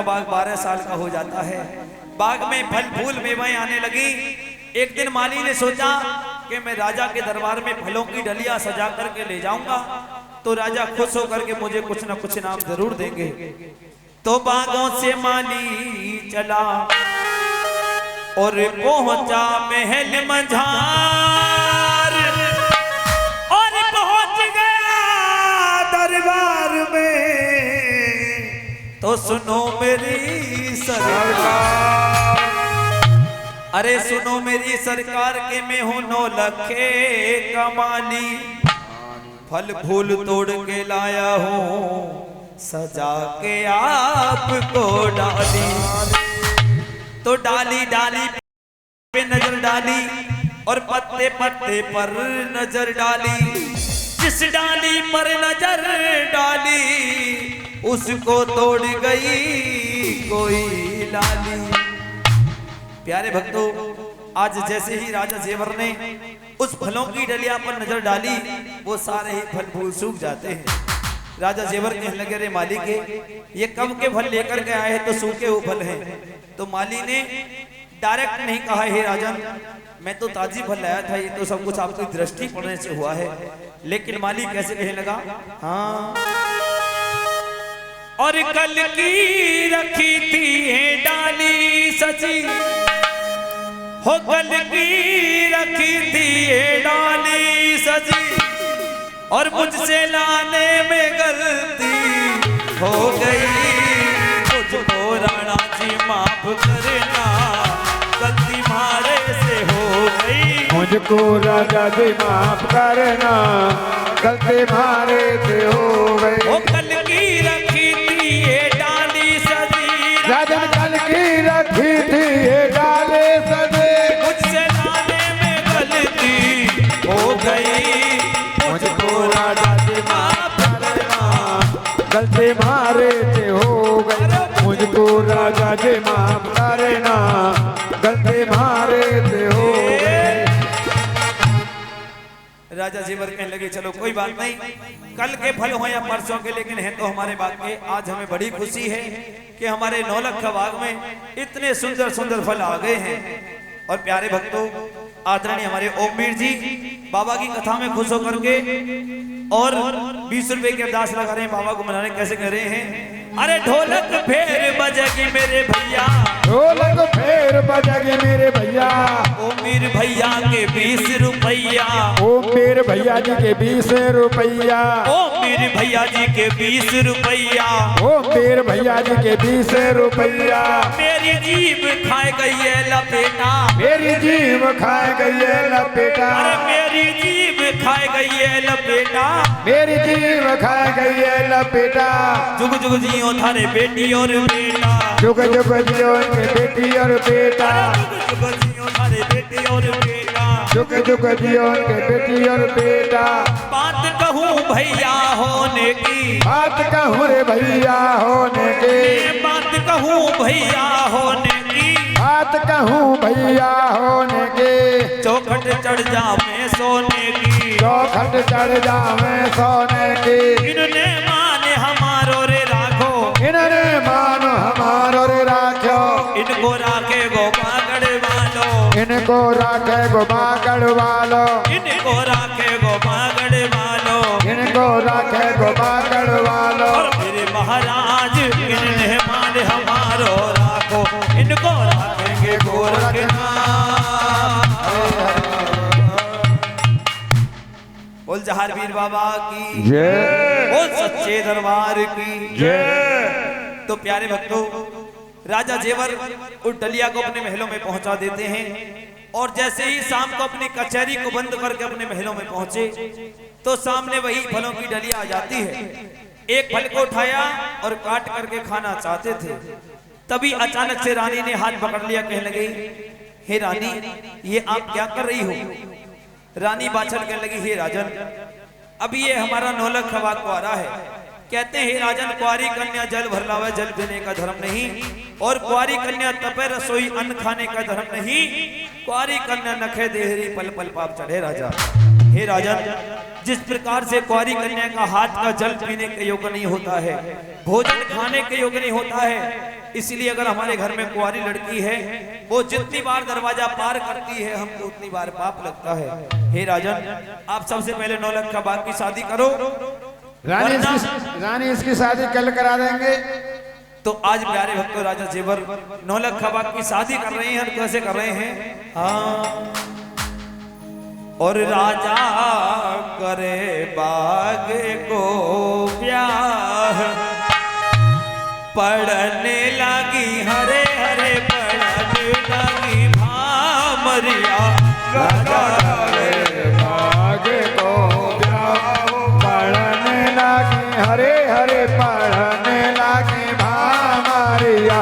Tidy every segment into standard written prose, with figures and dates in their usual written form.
बाग 12 साल का हो जाता है। बाग में फल फूल मेवाएं आने लगी। एक दिन माली ने सोचा कि मैं राजा के दरबार में फलों की डलियां सजा करके ले जाऊंगा तो राजा खुश होकर के मुझे कुछ न कुछ इनाम जरूर देंगे। तो बागों से माली चला और पहुंचा महल मझार और पहुंच गया दरबार में। तो सुनो मेरी सरकार, अरे सुनो मेरी सरकार के मैं हूं 9 लखे कमाली, फल फूल तोड़ के लाया हूं सजा के आपको डाली। तो डाली डाली पे नजर डाली और पत्ते पत्ते पर नजर डाली। जिस डाली पर नजर डाली उसको तोड़ गई कोई लाली। प्यारे भक्तों, आज जैसे ही राजा जेवर ने उस फलों की डलिया पर नजर डाली वो सारे ही फल फूल सूख जाते हैं। राजा जेवर कहने लगे, अरे माली के ये कब के फल लेकर के आए हैं तो सूखे हुए फल हैं। तो माली ने डायरेक्ट नहीं कहा, हे राजन मैं तो ताजी फल लाया था, ये तो सब कुछ आपकी दृष्टि पड़ने से हुआ है। लेकिन माली कैसे कहने लगा, हाँ और कल की रखी थी है डाली सची हो, कल की रखी थी है डाली सची और मुझसे लाने में गलती हो गई। मुझको राणा जी माफ करना, गलती मारे से हो गई। मुझको राजा जी माफ करना, गलती मारे से हो गई। वो कल की रखी थी ये डाली सजी, राजन कल की रखी थी ये डाली सजी, मुझसे लाने में गलती हो गई। मुझको राजा जी माफ करना, गलती मारे से हो गई। मुझको राजा जी माफ करना, गलती मारे से हो गई। राजा जेवर कहने लगे, चलो कोई बात नहीं, कल के फल हो या परसों के, लेकिन है तो हमारे बाग के। आज हमें बड़ी खुशी है कि हमारे 9 लखा बाग में इतने सुंदर सुंदर फल आ गए हैं। और प्यारे भक्तों, आदरणीय हमारे ओमवीर जी बाबा की कथा में खुश होकर के और 20 रुपए की अरदास लगा रहे हैं बाबा को मनाने। कैसे कह रहे हैं, अरे ढोलक फेर बजेगी मेरे भैया, ढोलक फेर बजेगी मेरे भैया, ओमवीर भैया के 20 रुपैया, ओमवीर भैया जी के 20 रुपैया, ओमवीर भैया जी के 20 रुपैया, ओमवीर भैया जी के 20 रुपैया। मेरी जीभ खाए गई है लपेटा, मेरी जीभ खाए गई है लपेटा, अरे मेरी जीभ खाए गई है लपेटा, मेरी जीभ खाए गई है लपेटा। जुग जुग जियो थारे बेटी और बेटा, जुग जुग जियो के बेटी और बेटा, जुग जुग जियो थारे बेटी और बेटा, जुग जुग जियो के बेटी और बेटा। बात कहूँ भैया होने की, बात कहूँ रे भैया होने की, बात कहूँ भैया होने की, बात कहूँ भैया होने की। चौखट चढ़ जावे सोने की, चौखट चढ़ जावे सोने की। इन्होंने माने हमारो रे राखो, इन्होंने मानो हमारो रे राखो, इनको राखे गो बागड़ वालो, इनको राखे गो बागड़ वालो, इनको राखे गो बागड़ वालो, इनको राखे गो बागड़ वालो। और मेरे महाराज इन्हें माने हमारो राखो, इनको राखेंगे गोरखनाथ। बोल जहारवीर बाबा की जय, बोल सच्चे दरबार की जय। तो प्यारे भक्तों, राजा जेवर उस डलिया को अपने महलों में पहुंचा देते हैं और जैसे ही शाम को अपनी कचहरी को बंद करके अपने महलों में पहुंचे तो सामने वही फलों की डलिया आ जाती है। एक फल को उठाया और काट करके खाना चाहते थे, तभी अचानक से रानी ने हाथ पकड़ लिया। कहने लगी, हे रानी ये आप क्या कर रही हो? रानी बाछड़ कहने लगी, हे राजन अभी ये हमारा 9 लखा बाग को आ रहा है। कहते हैं, राजन कुंवारी कन्या जल भर लावे, जल देने का धर्म नहीं, और कुंवारी कन्या तपे रसोई अन्न खाने का धर्म नहीं, कुंवारी कन्या नखे देहरी पल पल पाप चढ़े। राजा हे राजन, जिस प्रकार से कुंवारी कन्या का हाथ का जल पीने के योग्य नहीं होता है, भोजन खाने के योग्य नहीं होता है, इसलिए अगर हमारे घर में कुंवारी लड़की है, वो जितनी बार दरवाजा पार करती है हमको उतनी बार पाप लगता है। हे राजन, आप सबसे पहले 9 लाख का बाग की शादी करो। रानी इसकी शादी कल करा देंगे। तो आज प्यारे भक्तों राजा जेवर 9 लाख का बाग की शादी कर रहे हैं। कैसे कर रहे हैं? हाँ, और राजा करे बाग को ब्याह, पढ़ने लगी हरे हरे पढ़ने लगी भामरिया। राजा करे बाग को ब्याह, पढ़ने लगी हरे हरे पढ़ने लगी भामरिया।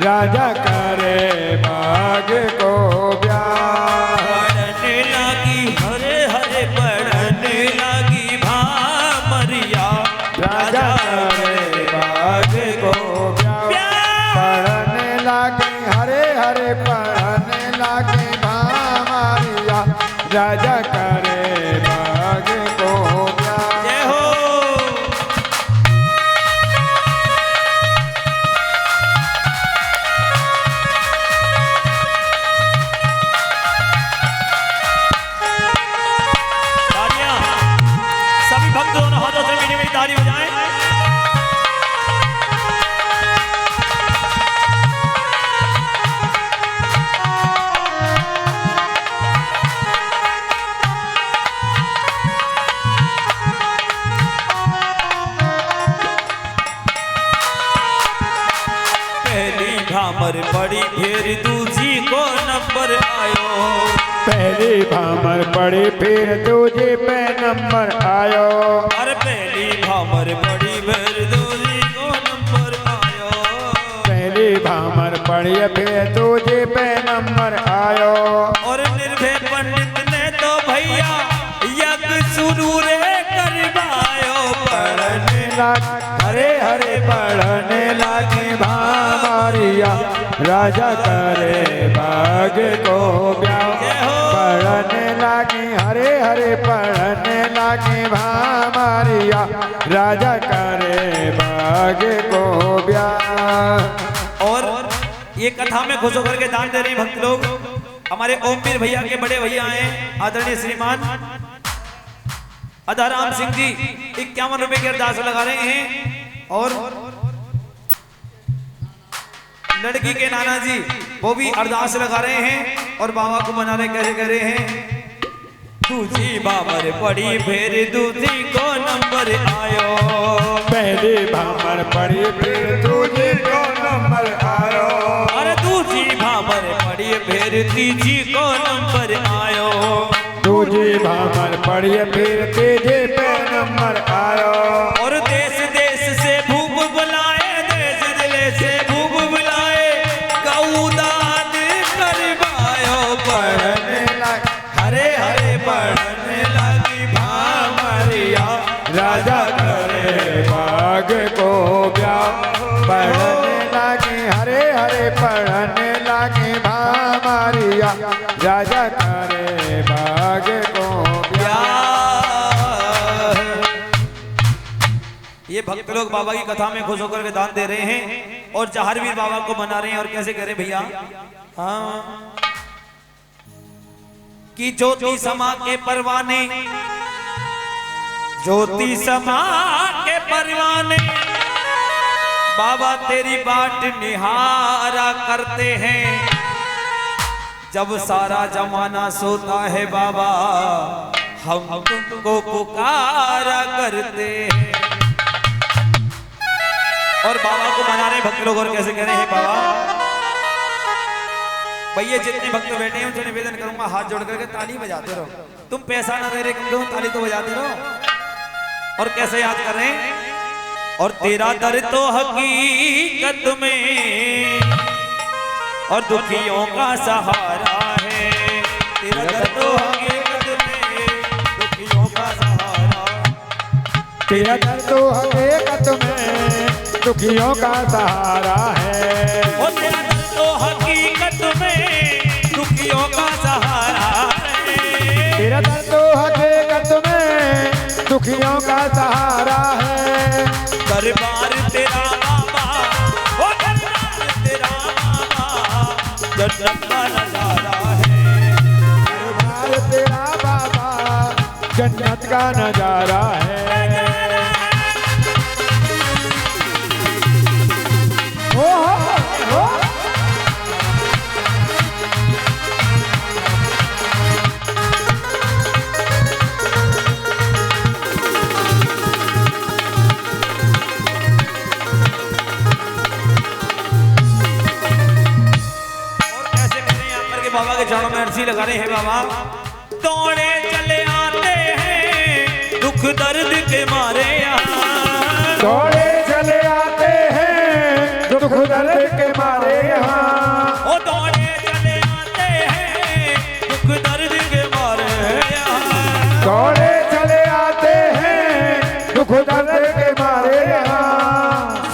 राजा करे बाग को ब्याह, पढ़ने लगी हरे हरे पढ़ने लगी भामरिया। राजा करे बाग को पढ़ने लगे हरे हरे पढ़ने लगे भामरिया। राजा करे बाग को जय हो। तालियां सभी भक्त दोनों हाथों से मीठी मीठी ताली बजाएं। भामर पड़ी फिर दूजी को नंबर आयो। पहली भामर पड़ी फिर दूजी पे नंबर आयो। अरे पहली भामर पड़ी फिर दूजी को नंबर आयो। पहली भामर पड़ी फिर दूजी पे नंबर आयो। और निर्भय पंडित ने तो भैया यज्ञ शुरू रे करवायो। पढ़ने लग हरे हरे पढ़ने लगे भामरिया। राजा करे बाग को ब्याह, पढ़ने लगे हरे हरे पढ़ने लगे भामरिया। राजा करे बाग को ब्याह। और ये कथा में खुश होकर के दान दे रहे भक्त लोग। हमारे ओमवीर भैया के बड़े भैया हैं आदरणीय श्रीमान अधाराम सिंह जी 51 रुपए की अरदास लगा रहे हैं। और लड़की के नाना जी वो भी अरदास लगा रहे हैं और बाबा को मना रहे। कैसे कह रहे हैं? दूजी भामर पड़ी फिर दूजी को नंबर आयो। पहली भामर पड़ी फिर दूजी को नंबर आयो। अरे दूजी भामर पड़ी फिर तीजी को नंबर आयो। दूजी भामर पड़ी फिर तीजे पे नंबर आयो। और देश देश से भूप बुलाए, देश दिले से भूप बुलाए, गौदान करवायो। पढ़ने लग हरे हरे पढ़ने लगी भामरिया। राजा करे बाग को ब्याह, पढ़ने लगे हरे हरे पढ़ने लगे भामरिया। राजा करे बाग को ये भक्त लोग बाबा की कथा में खुश होकर के दान दे रहे हैं और जहारवीर बाबा को मना रहे हैं। और कैसे कह रहे भैया? हाँ, कि ज्योति समा के परवाने, ज्योति समा के परवाने बाबा तेरी बाट निहारा करते हैं। जब सारा जमाना सोता है बाबा हम तुमको पुकारा करते हैं। और बाबा को मना रहे भक्त लोग। और कैसे कह रहे हैं? बाबा भैया जितने भक्त बैठे हैं उनसे निवेदन करूंगा हाथ जोड़ करके ताली बजाते रहो। तुम पैसा ना दे रहे तुम ताली तो बजाते रहो। और कैसे याद कर रहे हैं? और तेरा दर तो हकीकत में और दुखियों का सहारा है। तेरा दर तो हकीकत में दुखियों का सहारा। तेरा दर तो हकीकत में दुखियों का सहारा है। और तेरा दर तो हकीकत में दुखियों का सहारा है। तेरा दर तो हकीकत में दुखियों का सहारा है। दरबार तेरा बाबा, ओ दरबार जन्नत का नजारा है। दरबार तेरा बाबा जन्नत का नजारा है। ओ हो। बाबा के चरणों में अर्जी लगा रहे हैं बाबा। दौड़े चले आते हैं दुख दर्द के मारे यहाँ, दौड़े चले आते हैं दुख दर्द के मारे यहाँ। ओ दौड़े चले आते हैं दुख दर्द के मारे यहाँ, दौड़े चले आते हैं दुख दर्द के मारे यहाँ।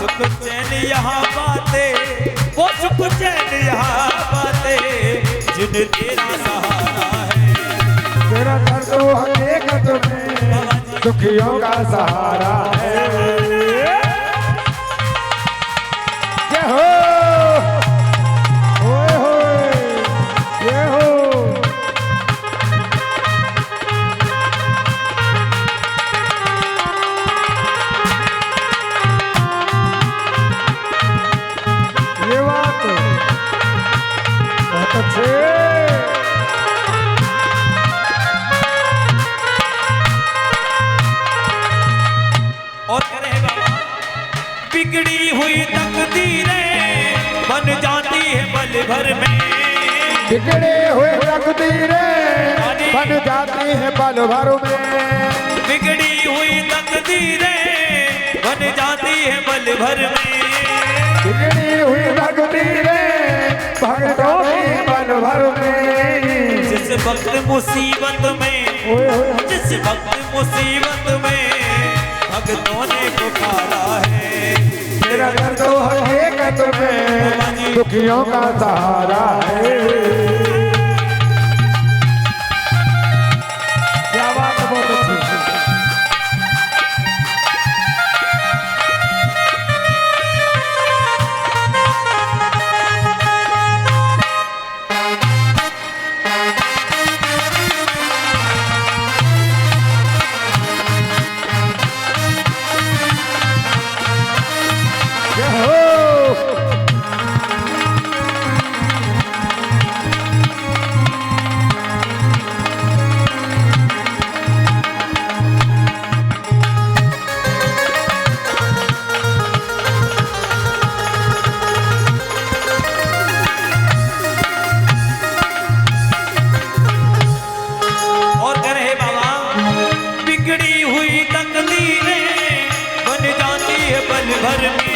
सुख चैन यहाँ बाते, वो सुख चैन यहाँ बाते जिन तेरा सहारा है। तेरा दर्द हकीकत में दुखियों का सहारा है। ये हो ओए होए ये हो। ये बात बहुत अच्छे। और कह रहे बाबा, बिगड़ी हुई तकदीरें बन जाती है पल भर में, बिगड़े हुए तकदीरें बन जाती है पल भर में। बिगड़ी हुई तकदीरें बन जाती है पल भर में, बिगड़ी हुई तकदीरें बन जाती है पल भर में। जिस वक्त मुसीबत में, ओए होए जिस वक्त मुसीबत में भक्तों ने पुकारा है। तेरा दर्द हकीकत में दुखियों का सहारा है। क्या बात है, बहुत अच्छी। तकदीरें बन जाती है पल भर में।